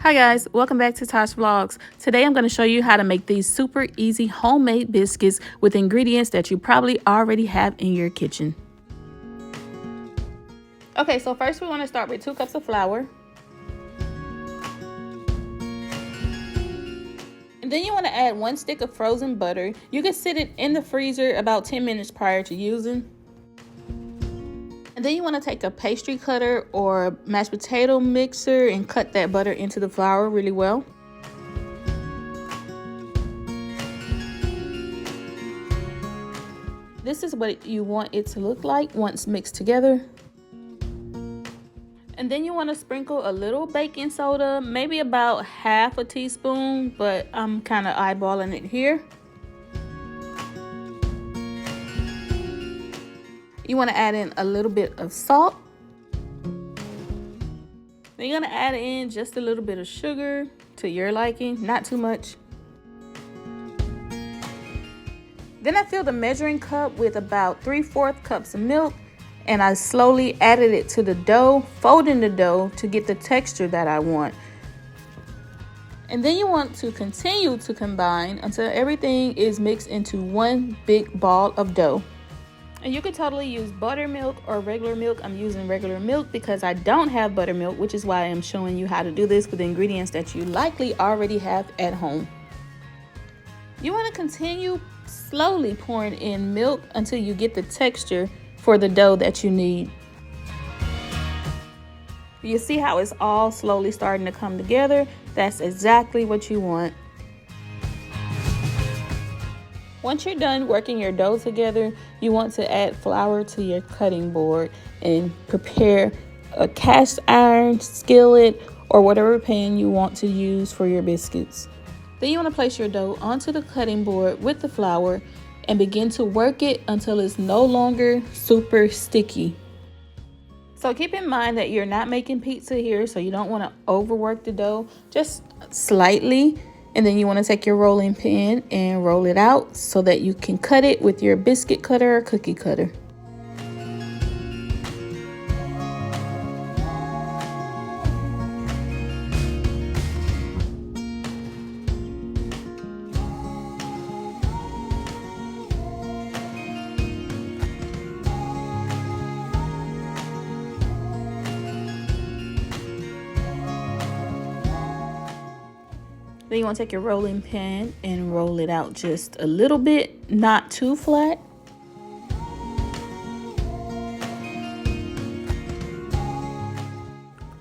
Hi guys, welcome back to Tosh Vlogs. Today I'm going to show you how to make these super easy homemade biscuits with ingredients that you probably already have in your kitchen. Okay, so first we want to start with 2 cups of flour. And then you want to add 1 stick of frozen butter. You can sit it in the freezer about 10 minutes prior to using. And then you want to take a pastry cutter or mashed potato mixer and cut that butter into the flour really well. This is what you want it to look like once mixed together. And then you want to sprinkle a little baking soda, maybe about half a teaspoon, but I'm kind of eyeballing it here. You want to add in a little bit of salt. Then you're going to add in just a little bit of sugar to your liking, not too much. Then I filled a measuring cup with about 3/4 cups of milk, and I slowly added it to the dough, folding the dough to get the texture that I want. And then you want to continue to combine until everything is mixed into one big ball of dough. And you could totally use buttermilk or regular milk. I'm using regular milk because I don't have buttermilk, which is why I'm showing you how to do this with ingredients that you likely already have at home. You want to continue slowly pouring in milk until you get the texture for the dough that you need. You see how it's all slowly starting to come together? That's exactly what you want. Once you're done working your dough together, you want to add flour to your cutting board and prepare a cast iron skillet or whatever pan you want to use for your biscuits. Then you want to place your dough onto the cutting board with the flour and begin to work it until it's no longer super sticky. So keep in mind that you're not making pizza here, so you don't want to overwork the dough, just slightly. And then you want to take your rolling pin and roll it out so that you can cut it with your biscuit cutter or cookie cutter. Then you want to take your rolling pin and roll it out just a little bit, not too flat.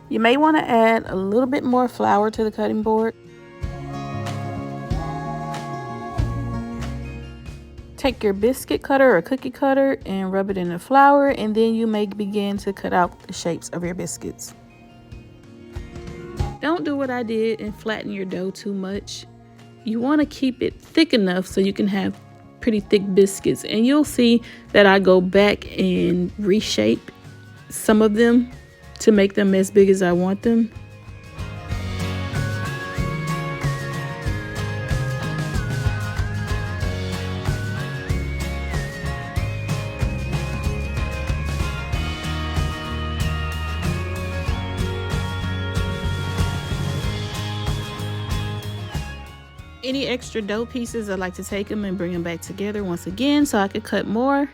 You may want to add a little bit more flour to the cutting board. Take your biscuit cutter or cookie cutter and rub it in the flour, and then you may begin to cut out the shapes of your biscuits. Don't do what I did and flatten your dough too much. You want to keep it thick enough so you can have pretty thick biscuits. And you'll see that I go back and reshape some of them to make them as big as I want them. Any extra dough pieces, I like to take them and bring them back together once again so I could cut more.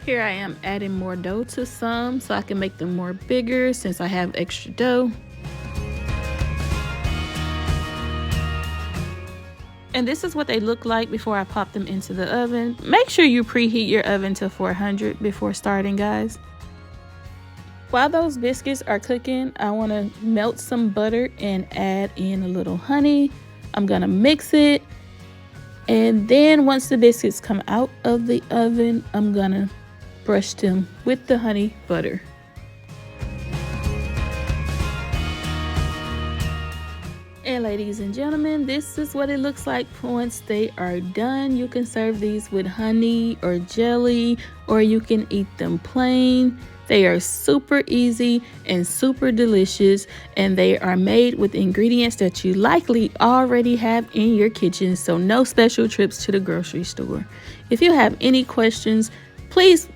Here I am adding more dough to some so I can make them more bigger since I have extra dough. And this is what they look like before I pop them into the oven. Make sure you preheat your oven to 400 before starting, guys. While those biscuits are cooking, I want to melt some butter and add in a little honey. I'm going to mix it. And then once the biscuits come out of the oven, I'm going to brush them with the honey butter. And ladies and gentlemen, this is what it looks like once they are done. You can serve these with honey or jelly, or you can eat them plain. They are super easy and super delicious, and they are made with ingredients that you likely already have in your kitchen, so no special trips to the grocery store. If you have any questions, please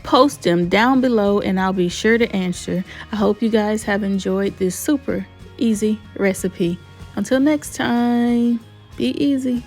post them down below and I'll be sure to answer. I hope you guys have enjoyed this super easy recipe. Until next time, be easy.